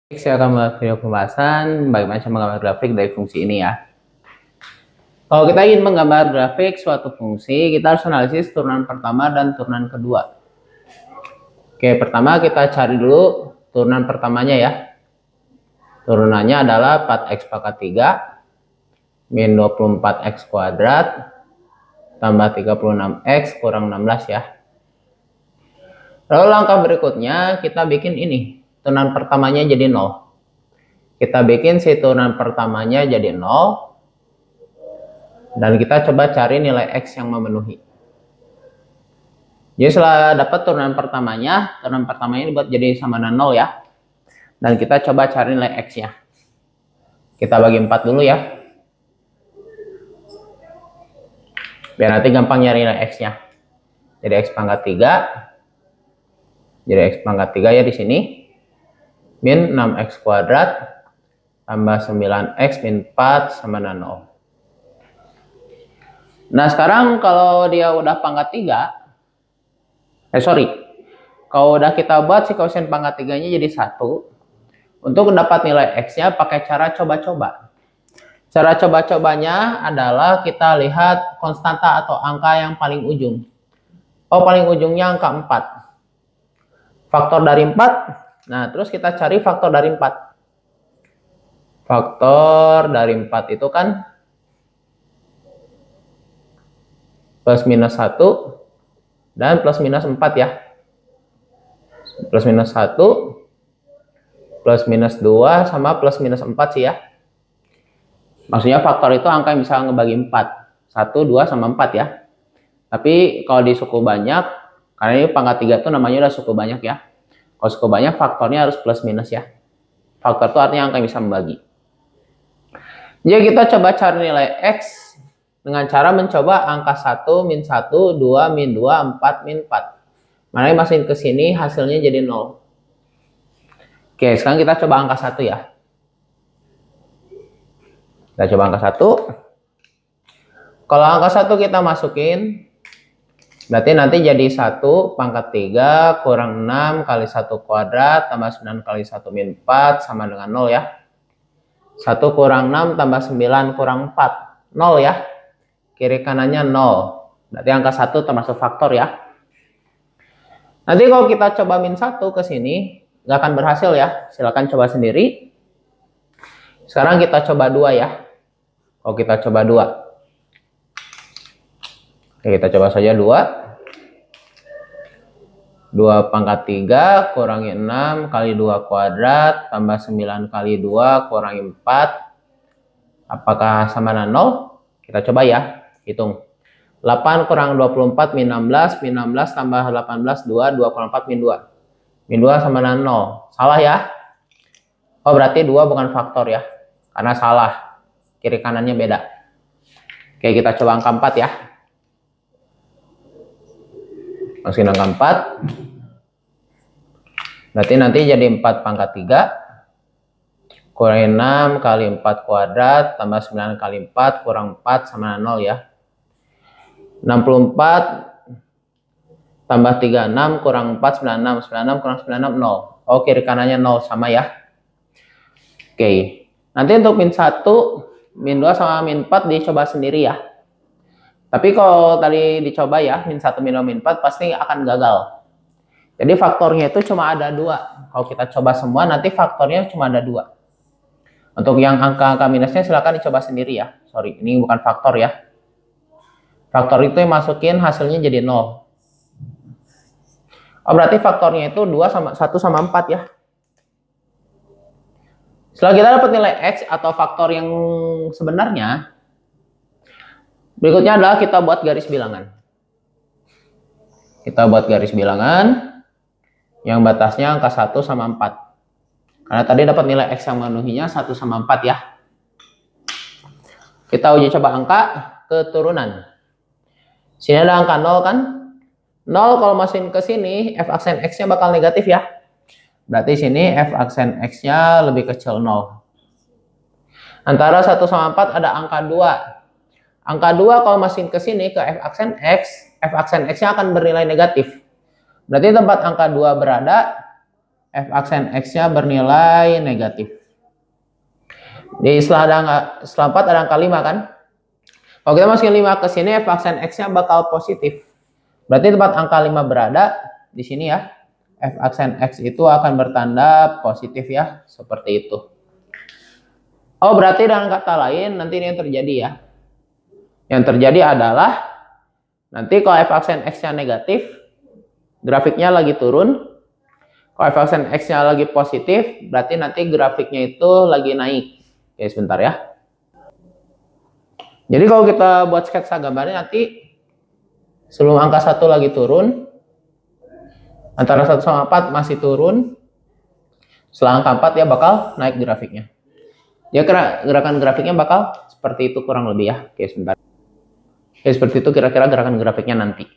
Saya akan membuat video pembahasan bagaimana cara menggambar grafik dari fungsi ini ya. Kalau kita ingin menggambar grafik suatu fungsi, kita harus analisis turunan pertama dan turunan kedua. Oke, pertama kita cari dulu turunan pertamanya ya. Turunannya adalah 4x pangkat 3 min 24x kuadrat tambah 36x kurang 16 ya. Lalu langkah berikutnya kita bikin ini. Turunan pertamanya jadi 0. Kita bikin si turunan pertamanya jadi 0. Dan kita coba cari nilai X yang memenuhi. Jadi setelah dapat turunan pertamanya dibuat jadi sama dengan 0 ya. Dan kita coba cari nilai X-nya. Kita bagi 4 dulu ya. Biar nanti gampang nyari nilai X-nya. Jadi X pangkat 3. Jadi X pangkat 3 ya di sini. Min 6x kuadrat tambah 9x min 4 sama dengan 0. Nah sekarang kalau dia udah pangkat 3, kalau udah kita buat si koefisien pangkat 3 nya jadi 1, untuk mendapat nilai X nya pakai cara coba-coba. Cara coba-cobanya adalah kita lihat konstanta atau angka yang paling ujung. Paling ujungnya angka 4. Faktor dari 4. Nah, terus kita cari faktor dari 4. Faktor dari 4 itu kan plus minus 1 dan plus minus 4 ya. Plus minus 1, plus minus 2 sama plus minus 4 sih ya. Maksudnya faktor itu angka yang bisa ngebagi 4. 1, 2, sama 4 ya. Tapi kalau di suku banyak, karena ini pangkat 3 itu namanya udah suku banyak ya. Kalau suku banyak faktornya harus plus minus ya. Faktor itu artinya angka yang bisa membagi. Jadi kita coba cari nilai X dengan cara mencoba angka 1, min 1, 2, min 2, 4, min 4. Mana yang masukin ke sini hasilnya jadi 0. Oke, sekarang kita coba angka 1 ya. Kita coba angka 1. Kalau angka 1 kita masukin, berarti nanti jadi 1 pangkat 3 kurang 6 kali 1 kuadrat tambah 9 kali 1 min 4 sama dengan 0 ya. 1 kurang 6 tambah 9 kurang 4. 0 ya. Kiri kanannya 0. Berarti angka 1 termasuk faktor ya. Nanti kalau kita coba min 1 ke sini, nggak akan berhasil ya. Silahkan coba sendiri. Sekarang kita coba 2 ya. Kalau kita coba 2. Oke, kita coba saja 2. 2 pangkat 3 kurangi 6 kali 2 kuadrat tambah 9 kali 2 kurangi 4. Apakah sama dengan 0? Kita coba ya. Hitung. 8 kurang 24 min 16. Min 16 tambah 18, 2. 2 kurang 4 min 2. Min 2 sama dengan 0. Salah ya. Oh berarti 2 bukan faktor ya. Karena salah. Kiri kanannya beda. Oke, kita coba angka 4 ya. Masukin angka 4. Berarti nanti jadi 4 pangkat 3 kurangi 6 kali 4 kuadrat tambah 9 kali 4 kurang 4 sama 0 ya. 64 tambah 36 kurang 4 96. 96 kurang 96 0. Oh kiri kanannya 0 sama ya. Oke. Nanti untuk min 1, min 2 sama min 4 dicoba sendiri ya. Tapi kalau tadi dicoba ya, min 1, min 2, min 4 pasti akan gagal. Jadi faktornya itu cuma ada 2. Kalau kita coba semua nanti faktornya cuma ada 2. Untuk yang angka-angka minusnya silakan dicoba sendiri ya. Sorry, ini bukan faktor ya. Faktor itu yang masukin hasilnya jadi 0. Oh berarti faktornya itu 2 sama 1 sama 4 ya. Setelah kita dapat nilai X atau faktor yang sebenarnya, berikutnya adalah kita buat garis bilangan. Kita buat garis bilangan yang batasnya angka 1 sama 4. Karena tadi dapat nilai X yang memenuhinya 1 sama 4 ya. Kita uji coba angka keturunan. Sini ada angka 0 kan? 0 kalau masukin ke sini, f aksen X-nya bakal negatif ya. Berarti sini f aksen X-nya lebih kecil 0. Antara 1 sama 4 ada angka 2. Angka 2 kalau masukin ke sini ke f aksen X-nya akan bernilai negatif. Berarti tempat angka 2 berada, f aksen x-nya bernilai negatif. Di setelah 4 ada angka 5 kan? Kalau kita masukin 5 ke sini, f aksen x-nya bakal positif. Berarti tempat angka 5 berada di sini ya. F aksen x itu akan bertanda positif ya, seperti itu. Oh, berarti dengan kata lain nanti ini yang terjadi ya. Yang terjadi adalah nanti kalau f aksen x-nya negatif, grafiknya lagi turun. Kalau f aksen x-nya lagi positif, berarti nanti grafiknya itu lagi naik. Oke, sebentar ya. Jadi kalau kita buat sketsa gambarnya nanti sebelum angka 1 lagi turun, antara 1 sama 4 masih turun, setelah angka 4 ya bakal naik grafiknya. Ya, gerakan grafiknya bakal seperti itu kurang lebih ya. Oke, sebentar. Oke, seperti itu kira-kira gerakan grafiknya nanti.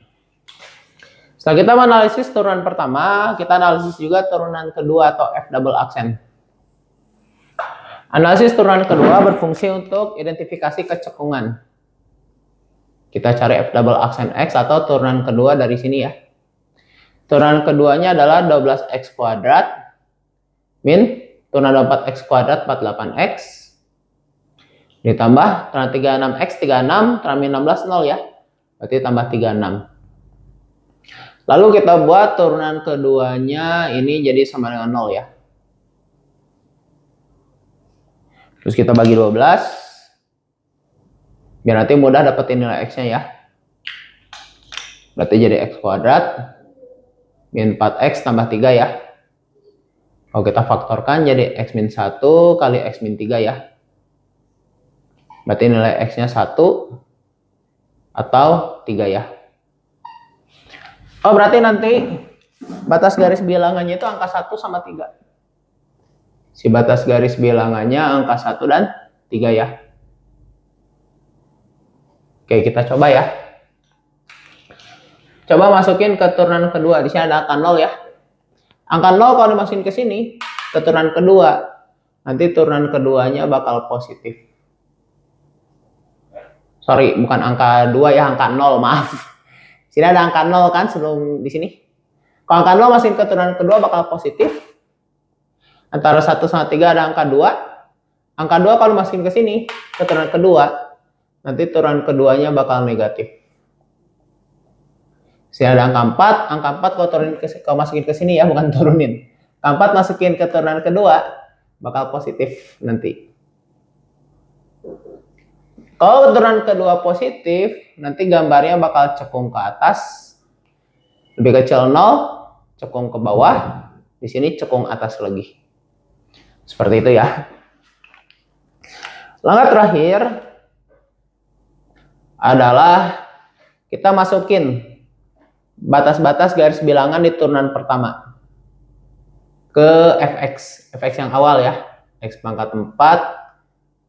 Setelah kita menganalisis turunan pertama, kita analisis juga turunan kedua atau f double aksen. Analisis turunan kedua berfungsi untuk identifikasi kecekungan. Kita cari f double aksen x atau turunan kedua dari sini ya. Turunan keduanya adalah 12x kuadrat min turunan 4x kuadrat 48x ditambah turunan 36x 36 turunan min 16 0 ya. Berarti tambah 36. Lalu kita buat turunan keduanya ini jadi sama dengan 0 ya. Terus kita bagi 12. Biar nanti mudah dapetin nilai x-nya ya. Berarti jadi x kuadrat min 4x tambah 3 ya. Kalau kita faktorkan jadi x min 1 kali x min 3 ya. Berarti nilai x-nya 1 atau 3 ya. Oh, berarti nanti batas garis bilangannya itu angka 1 sama 3. Si batas garis bilangannya angka 1 dan 3 ya. Oke, kita coba ya. Coba masukin ke turunan kedua. Di sini ada angka 0 ya. Angka 0 kalau dimasukin ke sini, ke turunan kedua, nanti turunan keduanya bakal positif. Sorry, bukan angka 2 ya, angka 0, maaf. Sini ada angka 0 kan sebelum di sini. Kalau angka 0 masukin ke turunan kedua bakal positif. Antara 1 sama 3 ada angka 2. Angka 2 kalau masukin ke sini, ke turunan kedua, nanti turunan keduanya bakal negatif. Sini ada angka 4. Angka 4 kalau masukin ke sini ya, bukan turunin. Angka 4 masukin ke turunan kedua, bakal positif nanti. Kalau turunan kedua positif, nanti gambarnya bakal cekung ke atas. Lebih kecil 0, cekung ke bawah. Di sini cekung atas lagi. Seperti itu ya. Langkah terakhir adalah kita masukin batas-batas garis bilangan di turunan pertama ke fx. Fx yang awal ya. X pangkat 4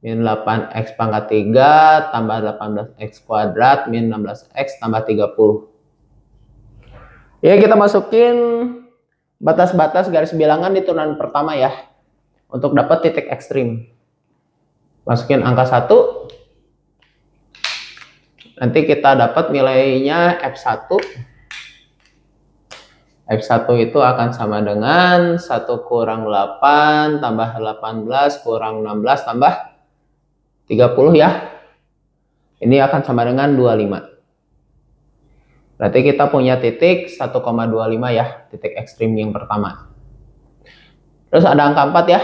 min 8x pangkat 3 tambah 18x kuadrat min 16x tambah 30. Ya, kita masukin batas-batas garis bilangan di turunan pertama ya. Untuk dapat titik ekstrim. Masukin angka 1. Nanti kita dapat nilainya F1. F1 itu akan sama dengan 1 kurang 8 tambah 18 kurang 16 tambah 30 ya. Ini akan sama dengan 25. Berarti kita punya titik 1,25 ya, titik ekstrim yang pertama. Terus ada angka 4 ya.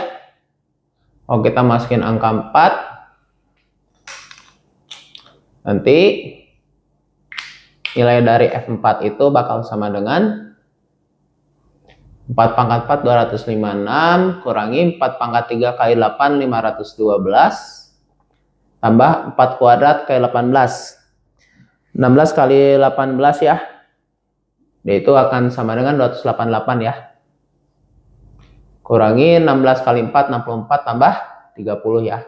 Oh, kita masukin angka 4. Nanti nilai dari F4 itu bakal sama dengan 4 pangkat 4 256 kurangi 4 pangkat 3 kali 8 512 tambah 4 kuadrat kali 18. 16 kali 18 ya. Itu akan sama dengan 288 ya. Kurangi 16 kali 4 64 tambah 30 ya.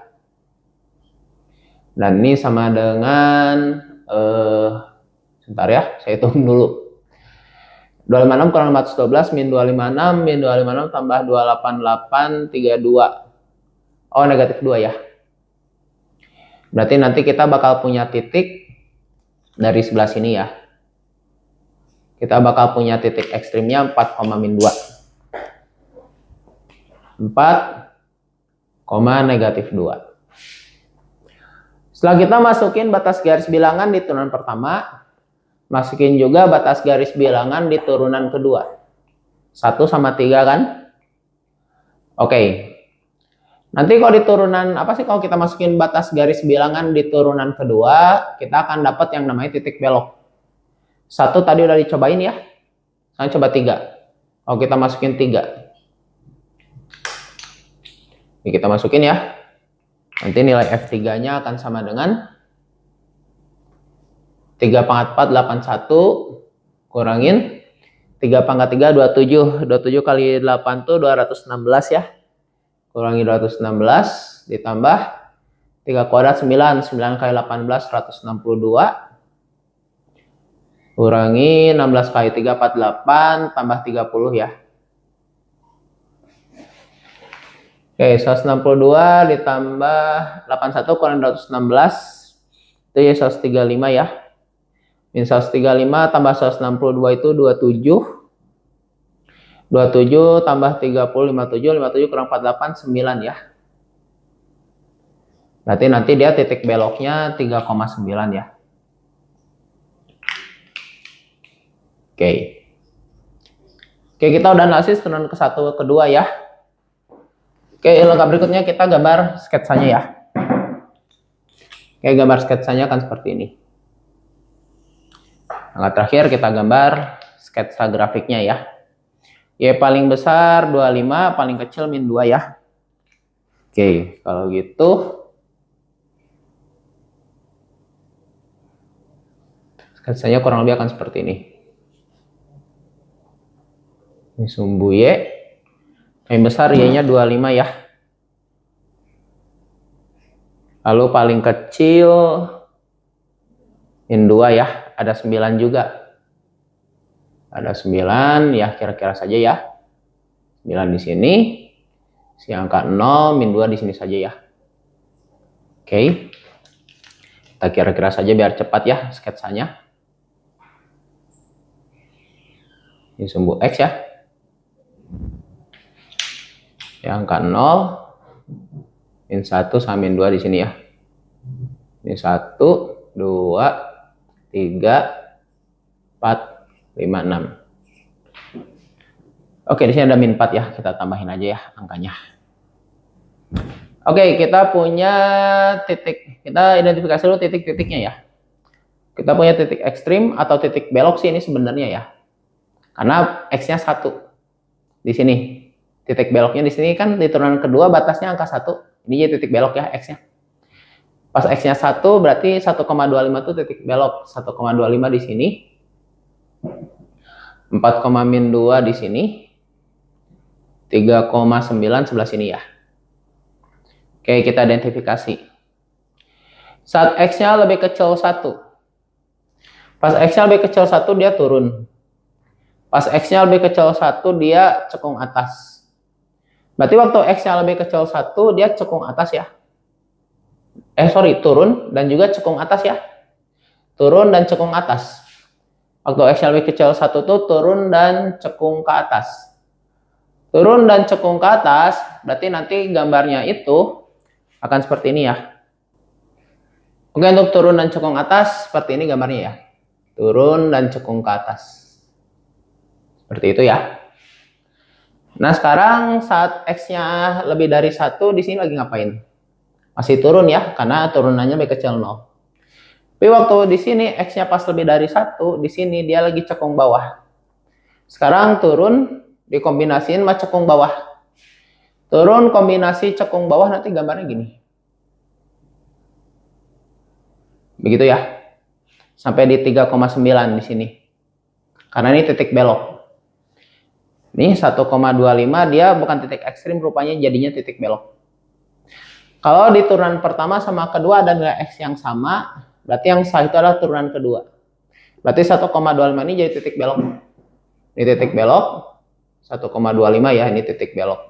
Dan ini sama dengan sebentar ya, saya hitung dulu. 256 kurang 412 min 256 min 256 tambah 288 32. Oh, negatif 2 ya. Berarti nanti kita bakal punya titik dari sebelah sini ya. Kita bakal punya titik ekstrimnya 4, min 2. 4, negatif 2. Setelah kita masukin batas garis bilangan di turunan pertama, masukin juga batas garis bilangan di turunan kedua. 1 sama 3 kan? Oke. Nanti kalau di turunan, apa sih kalau kita masukin batas garis bilangan di turunan kedua, kita akan dapat yang namanya titik belok. 1 tadi udah dicobain ya. Sekarang coba 3. Kalau kita masukin 3. Ini kita masukin ya. Nanti nilai F3-nya akan sama dengan 3 pangkat 4, 81, kurangin 3 pangkat 3, 27. 27 kali 8 tuh 216 ya. Kurangi 216, ditambah 3 kuadrat 9. 9 kali 18, 162. Kurangi 16 kali 3, 48, tambah 30 ya. Oke, 162 ditambah 81 kurang 216, itu ya 135 ya. Min 135 tambah 162 itu 27. 27 tambah 30, 57, 57 kurang 48, 9 ya. Berarti nanti dia titik beloknya 3,9 ya. Oke. Oke, kita udah analisis turunan ke-1 ke-2 ya. Oke, langkah berikutnya kita gambar sketsanya ya. Oke, gambar sketsanya akan seperti ini. Langkah terakhir kita gambar sketsa grafiknya ya. Y paling besar 25, paling kecil min 2 ya. Oke, kalau gitu sketsanya kurang lebih akan seperti ini. Ini sumbu Y. Yang besar Y-nya 25 ya. Lalu paling kecil min 2 ya. Ada 9 juga. Ada 9 ya, kira-kira saja ya. 9 di sini. Si angka 0 min 2 di sini saja ya. Oke. Kita kira-kira saja biar cepat ya sketsanya. Ini sumbu X ya. Yang angka 0 min 1 sama min 2 di sini ya. Ini 1, 2, 3, 4, 5, 6. Oke, di sini ada min 4 ya. Kita tambahin aja ya angkanya. Oke, kita punya titik. Kita identifikasi dulu titik-titiknya ya. Kita punya titik ekstrim atau titik belok sih ini sebenarnya ya. Karena X-nya 1 di sini. Titik beloknya di sini kan di turunan kedua batasnya angka 1. Ini jadi titik belok ya X-nya. Pas X-nya 1 berarti 1,25 itu titik belok. 1,25 di sini. 4, min 2 di sini. 3,9 sebelah sini ya. Oke, kita identifikasi. Saat X-nya lebih kecil 1. Pas X-nya lebih kecil 1 dia turun. Pas X-nya lebih kecil 1 dia cekung atas. Berarti waktu X-nya lebih kecil 1 dia cekung atas ya. Turun dan juga cekung atas ya. Turun dan cekung atas. Waktu X-nya lebih kecil 1 tuh turun dan cekung ke atas. Turun dan cekung ke atas, berarti nanti gambarnya itu akan seperti ini ya. Oke, untuk turun dan cekung atas, seperti ini gambarnya ya. Turun dan cekung ke atas. Seperti itu ya. Nah, sekarang saat X-nya lebih dari 1, di sini lagi ngapain? Masih turun ya, karena turunannya lebih kecil 0. Tapi waktu di sini X-nya pas lebih dari 1, di sini dia lagi cekung bawah. Sekarang turun dikombinasiin sama cekung bawah. Turun kombinasi cekung bawah nanti gambarnya gini. Begitu ya. Sampai di 3,9 di sini. Karena ini titik belok. Ini 1,25 dia bukan titik ekstrim, rupanya jadinya titik belok. Kalau di turunan pertama sama kedua ada nilai X yang sama, berarti yang sah itu adalah turunan kedua. Berarti 1,25 ini jadi titik belok. Ini titik belok, 1,25 ya, ini titik belok.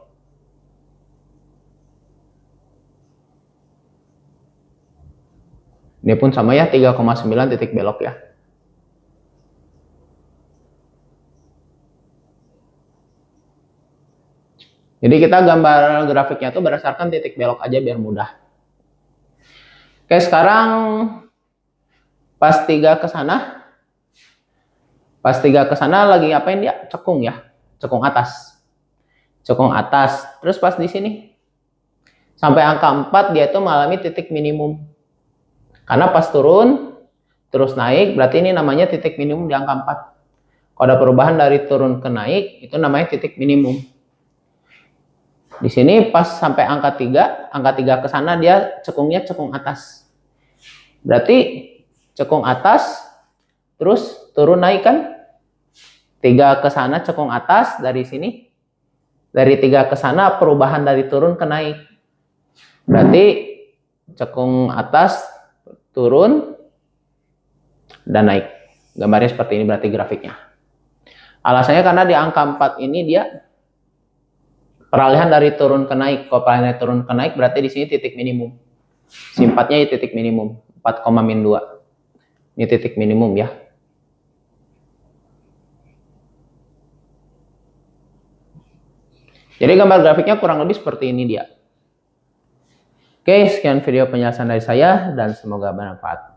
Ini pun sama ya, 3,9 titik belok ya. Jadi kita gambar grafiknya tuh berdasarkan titik belok aja biar mudah. Oke, sekarang pas 3 ke sana. Pas 3 ke sana lagi ngapain dia? Cekung ya. Cekung atas. Cekung atas. Terus pas di sini sampai angka 4 dia tuh mengalami titik minimum. Karena pas turun terus naik berarti ini namanya titik minimum di angka 4. Kalau ada perubahan dari turun ke naik itu namanya titik minimum. Di sini pas sampai angka 3 ke sana dia cekungnya cekung atas. Berarti cekung atas terus turun naik kan? 3 ke sana cekung atas dari sini. Dari 3 ke sana perubahan dari turun ke naik. Berarti cekung atas turun dan naik. Gambarnya seperti ini berarti grafiknya. Alasannya karena di angka 4 ini dia peralihan dari turun ke naik. Kalau peralihan dari turun ke naik berarti di sini titik minimum. Simpatnya titik minimum 4,-2. Ini titik minimum ya. Jadi gambar grafiknya kurang lebih seperti ini dia. Oke, sekian video penjelasan dari saya dan semoga bermanfaat.